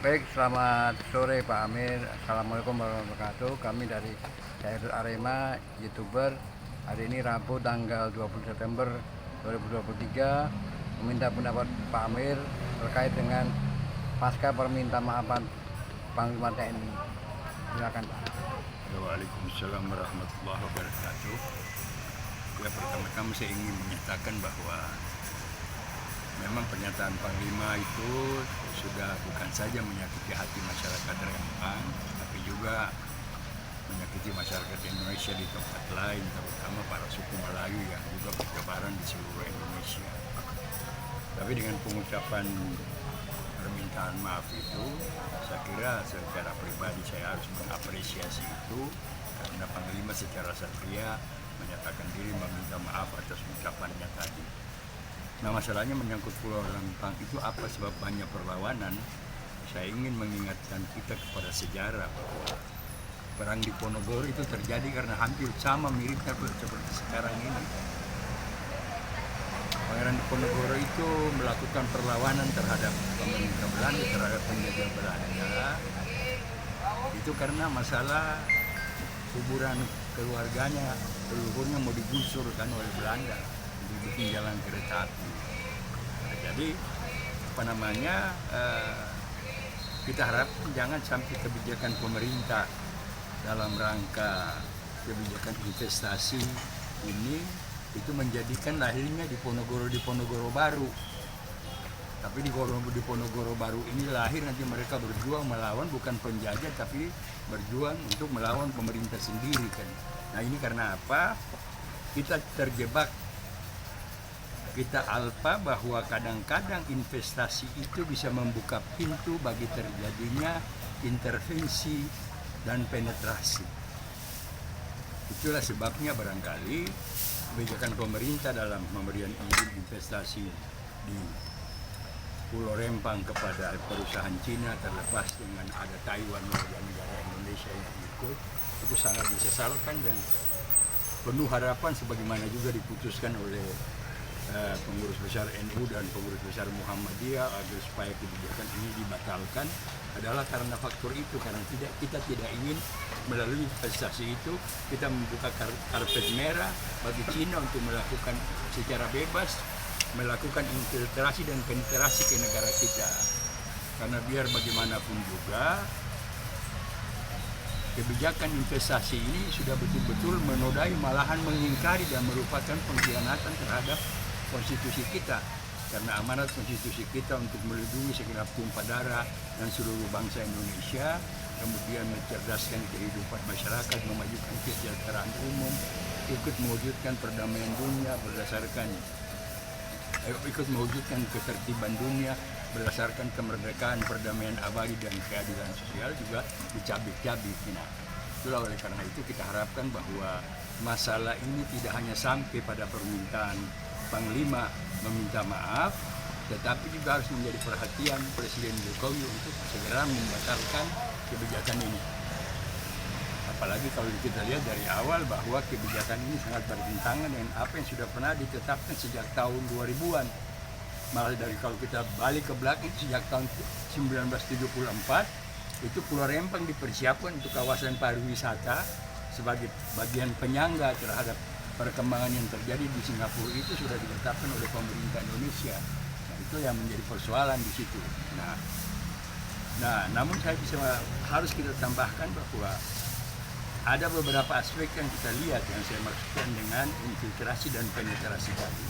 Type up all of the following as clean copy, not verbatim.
Baik, selamat sore Pak Amir. Assalamualaikum warahmatullahi wabarakatuh. Kami dari Cairut Arema, YouTuber. Hari ini Rabu tanggal 20 September 2023 meminta pendapat Pak Amir terkait dengan pasca permintaan maafan Panglima TNI. Silakan Pak. Waalaikumsalam warahmatullahi wabarakatuh. Ya, pertama-tama saya ingin menyatakan bahwa memang pernyataan Panglima itu sudah bukan saja menyakiti hati masyarakat Rempang, tapi juga menyakiti masyarakat Indonesia di tempat lain, terutama para suku Melayu yang juga bertebaran di seluruh Indonesia. Tapi dengan pengucapan permintaan maaf itu, saya kira secara pribadi saya harus mengapresiasi itu, karena Panglima secara satria menyatakan diri meminta maaf atas ucapannya tadi. Nah, masalahnya menyangkut Pulau Rempang itu apa sebab banyak perlawanan? Saya ingin mengingatkan kita kepada sejarah bahwa perang di Ponorogo itu terjadi karena hampir sama miripnya seperti sekarang ini. Pangeran Diponegoro itu melakukan perlawanan terhadap pemerintah Belanda, terhadap penjajah Belanda. Itu karena masalah kuburan keluarganya, leluhurnya mau digusur kan oleh Belanda, dibikin jalan kereta api. Nah, jadi kita harap jangan sampai kebijakan pemerintah dalam rangka kebijakan investasi ini itu menjadikan lahirnya di Ponorogo baru. Tapi di Ponorogo baru ini lahir nanti mereka berjuang melawan bukan penjajah, tapi berjuang untuk melawan pemerintah sendiri kan. Nah, ini karena apa? Kita terjebak, kita alpa bahwa kadang-kadang investasi itu bisa membuka pintu bagi terjadinya intervensi dan penetrasi. Itulah sebabnya barangkali kebijakan pemerintah dalam pemberian izin investasi di Pulau Rempang kepada perusahaan Cina, terlepas dengan ada Taiwan warga negara Indonesia yang ikut, itu sangat disesalkan dan penuh harapan sebagaimana juga diputuskan oleh pengurus besar NU dan pengurus besar Muhammadiyah agar supaya kebijakan ini dibatalkan adalah karena faktor itu, karena kita tidak ingin melalui investasi itu kita membuka karpet merah bagi Cina untuk melakukan secara bebas melakukan infiltrasi dan penetrasi ke negara kita. Karena biar bagaimanapun juga kebijakan investasi ini sudah betul-betul menodai, malahan mengingkari dan merupakan pengkhianatan terhadap konstitusi kita. Karena amanat konstitusi kita untuk melindungi segenap tumpah darah dan seluruh bangsa Indonesia, kemudian mencerdaskan kehidupan masyarakat, memajukan kesejahteraan umum, ikut mewujudkan perdamaian dunia ikut mewujudkan ketertiban dunia berdasarkan kemerdekaan, perdamaian abadi dan keadilan sosial juga dicabik-cabik. Nah, itulah oleh karena itu kita harapkan bahwa masalah ini tidak hanya sampai pada permintaan Panglima meminta maaf, tetapi juga harus menjadi perhatian Presiden Jokowi untuk segera membatalkan kebijakan ini. Apalagi kalau kita lihat dari awal bahwa kebijakan ini sangat bertentangan dengan apa yang sudah pernah ditetapkan sejak tahun 2000-an. Malah dari kalau kita balik ke belakang sejak tahun 1974 itu Pulau Rempang dipersiapkan untuk kawasan pariwisata sebagai bagian penyangga terhadap perkembangan yang terjadi di Singapura. Itu sudah ditetapkan oleh pemerintah Indonesia. Nah, itu yang menjadi persoalan di situ. Nah, namun harus kita tambahkan bahwa ada beberapa aspek yang kita lihat yang saya maksudkan dengan infiltrasi dan penetrasi tadi.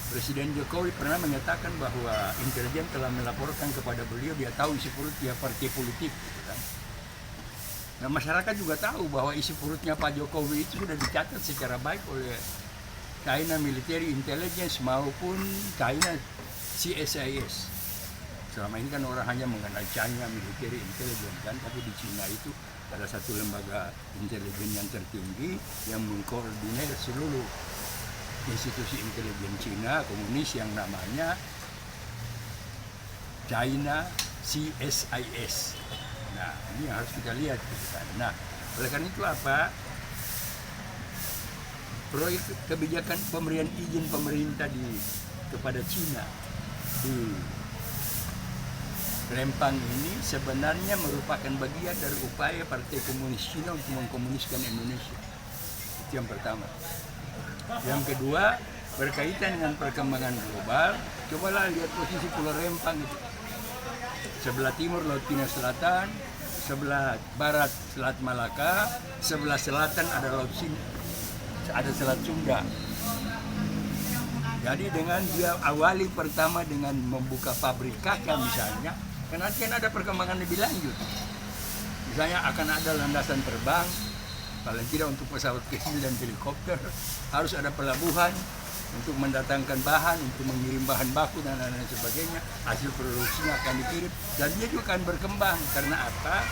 Presiden Jokowi pernah menyatakan bahwa intelijen telah melaporkan kepada beliau dia tahu isi perut dia partai politik. Gitu kan. Nah, masyarakat juga tahu bahwa isi perutnya Pak Jokowi itu sudah dicatat secara baik oleh China Military Intelligence maupun China CSIS. Selama ini kan orang hanya mengenal China Military Intelligence kan, tapi di Cina itu ada satu lembaga intelijen yang tertinggi yang mengkoordinir seluruh institusi intelijen Cina komunis yang namanya China CSIS. Nah, ini yang harus kita lihat gitu kan. Nah, oleh karena itu apa? Proyek kebijakan pemberian izin pemerintah kepada Cina di Rempang ini sebenarnya merupakan bagian dari upaya Partai Komunis Cina untuk mengkomuniskan Indonesia. Itu yang pertama. Yang kedua, berkaitan dengan perkembangan global, cobalah lihat posisi Pulau Rempang itu. Sebelah timur Laut Cina Selatan, sebelah barat Selat Malaka, sebelah selatan ada Laut Cina, ada Selat Sunda. Jadi dengan dia awali pertama dengan membuka pabrik kaca misalnya, nanti ada perkembangan lebih lanjut. Misalnya akan ada landasan terbang, paling tidak untuk pesawat kecil dan helikopter, harus ada pelabuhan untuk mendatangkan bahan, untuk mengirim bahan baku dan lain-lain sebagainya. Hasil produksinya akan dikirim dan dia juga akan berkembang. Karena apa?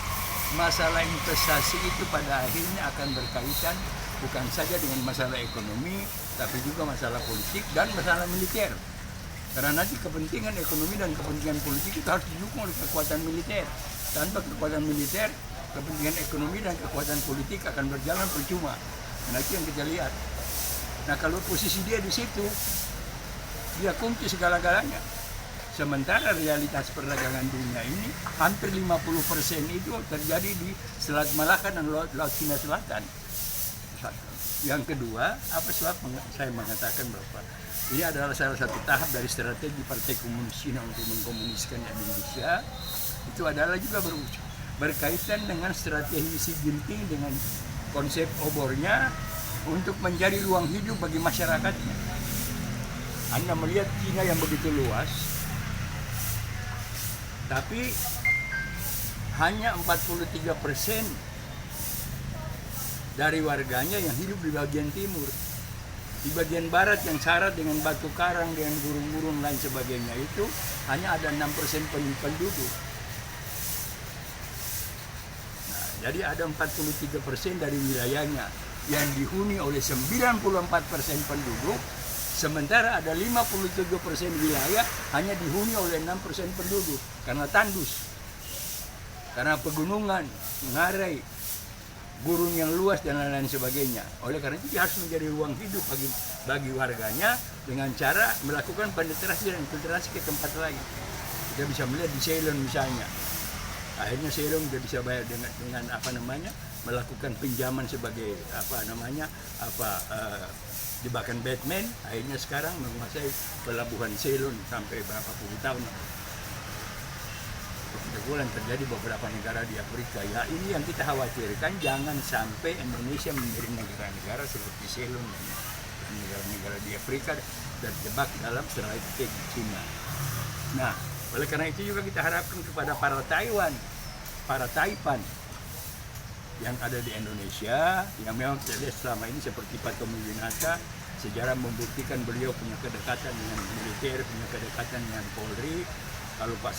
Masalah investasi itu pada akhirnya akan berkaitan bukan saja dengan masalah ekonomi, tapi juga masalah politik dan masalah militer. Karena nanti kepentingan ekonomi dan kepentingan politik itu harus didukung oleh kekuatan militer. Tanpa kekuatan militer, kepentingan ekonomi dan kekuatan politik akan berjalan percuma. Nah, itu yang kita lihat. Nah, kalau posisi dia di situ, dia kunci segala-galanya. Sementara realitas perdagangan dunia ini hampir 50% itu terjadi di Selat Malaka dan Laut Cina Selatan. Yang kedua, apa sebab saya mengatakan bahwa ini adalah salah satu tahap dari strategi Partai Komunis Cina untuk mengkomuniskan Indonesia. Itu adalah juga berkaitan dengan strategi Xi Jinping dengan konsep obornya untuk menjadi ruang hidup bagi masyarakatnya. Anda melihat Cina yang begitu luas, tapi hanya 43% dari warganya yang hidup di bagian timur. Di bagian barat yang syarat dengan batu karang, dengan gurun-gurun lain sebagainya itu hanya ada 6% penduduk. Nah, jadi ada 43% dari wilayahnya yang dihuni oleh 94% penduduk, sementara ada 57% wilayah hanya dihuni oleh 6% penduduk karena tandus, karena pegunungan, ngarai, gurun yang luas dan lain-lain sebagainya. Oleh karena itu dia harus menjadi ruang hidup bagi warganya dengan cara melakukan penetrasi dan infiltrasi ke tempat lain. Kita bisa melihat di Ceylon misalnya. Akhirnya Ceylon dia bisa bayar dengan melakukan pinjaman sebagai jebakan Batman. Akhirnya sekarang menguasai pelabuhan Ceylon sampai berapa puluh tahun. Kebetulan terjadi beberapa negara di Afrika. Ya, ini yang kita khawatirkan, jangan sampai Indonesia menjadi negara-negara seperti Ceylon dan negara-negara di Afrika terjebak dalam strategi Cina. Nah, oleh karena itu juga kita harapkan kepada para Taipan yang ada di Indonesia, yang memang kita lihat selama ini seperti Pak Tommy Winata, sejarah membuktikan beliau punya kedekatan dengan militer, punya kedekatan dengan Polri. Kalau Pak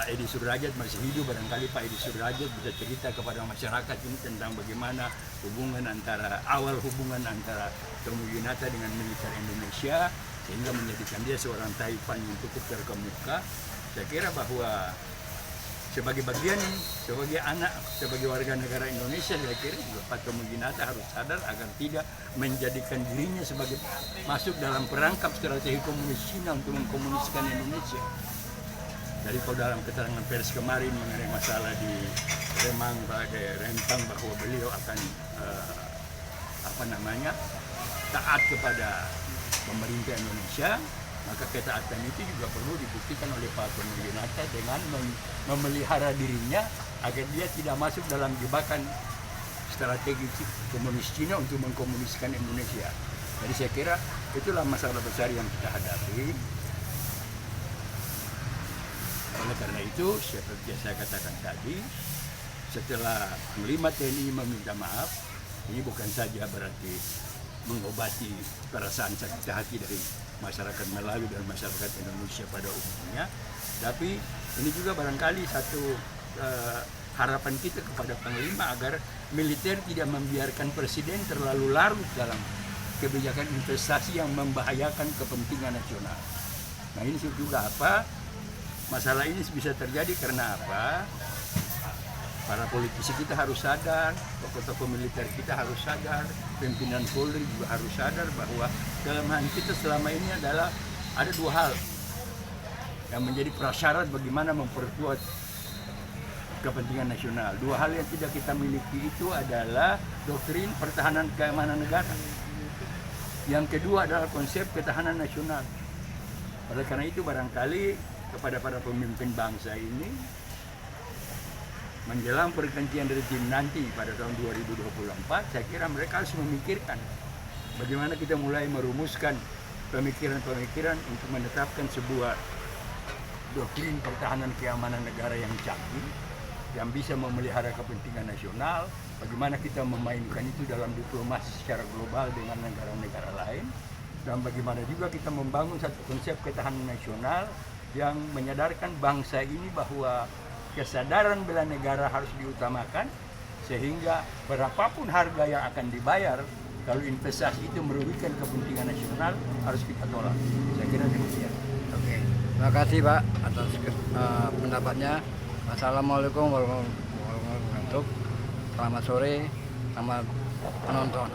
Edi Sudrajat masih hidup, barangkali Pak Edi Sudrajat bisa cerita kepada masyarakat ini tentang bagaimana awal hubungan antara Tommy Winata dengan militer Indonesia sehingga menjadikan dia seorang Taipan yang cukup terkemuka. Saya kira bahwa sebagai warga negara Indonesia, saya kira juga Pak Tommy Winata harus sadar agar tidak menjadikan dirinya sebagai masuk dalam perangkap strategi komunis Cina untuk mengkomuniskan Indonesia. Jadi kalau dalam keterangan pers kemarin mengenai masalah di Rempang bahwa beliau akan taat kepada pemerintah Indonesia, maka ketaatan itu juga perlu dibuktikan oleh Pak Tommy Winata dengan memelihara dirinya agar dia tidak masuk dalam jebakan strategi komunis Cina untuk mengkomuniskan Indonesia. Jadi saya kira itulah masalah besar yang kita hadapi. Oleh karena itu, seperti yang saya katakan tadi, setelah Panglima TNI meminta maaf, ini bukan saja berarti mengobati perasaan sakit hati dari masyarakat Melayu dan masyarakat Indonesia pada umumnya, tapi ini juga barangkali satu harapan kita kepada Panglima agar militer tidak membiarkan Presiden terlalu larut dalam kebijakan investasi yang membahayakan kepentingan nasional. Nah, ini juga masalah ini bisa terjadi karena apa? Para politisi kita harus sadar, tokoh-tokoh militer kita harus sadar, pimpinan Polri juga harus sadar bahwa kelemahan kita selama ini adalah ada dua hal. yang menjadi prasyarat bagaimana memperkuat kepentingan nasional. Dua hal yang tidak kita miliki itu adalah doktrin pertahanan keamanan negara. Yang kedua adalah konsep ketahanan nasional. Oleh karena itu barangkali kepada para pemimpin bangsa ini menjelang pergantian rezim nanti pada tahun 2024, saya kira mereka harus memikirkan bagaimana kita mulai merumuskan pemikiran-pemikiran untuk menetapkan sebuah doktrin pertahanan keamanan negara yang canggih, yang bisa memelihara kepentingan nasional, bagaimana kita memainkan itu dalam diplomasi secara global dengan negara-negara lain, dan bagaimana juga kita membangun satu konsep ketahanan nasional yang menyadarkan bangsa ini bahwa kesadaran bela negara harus diutamakan, sehingga berapapun harga yang akan dibayar kalau investasi itu merugikan kepentingan nasional harus kita tolak. Saya kira demikian. Oke, terima kasih Pak atas pendapatnya. Assalamualaikum warahmatullahi wabarakatuh. Selamat sore, selamat menonton.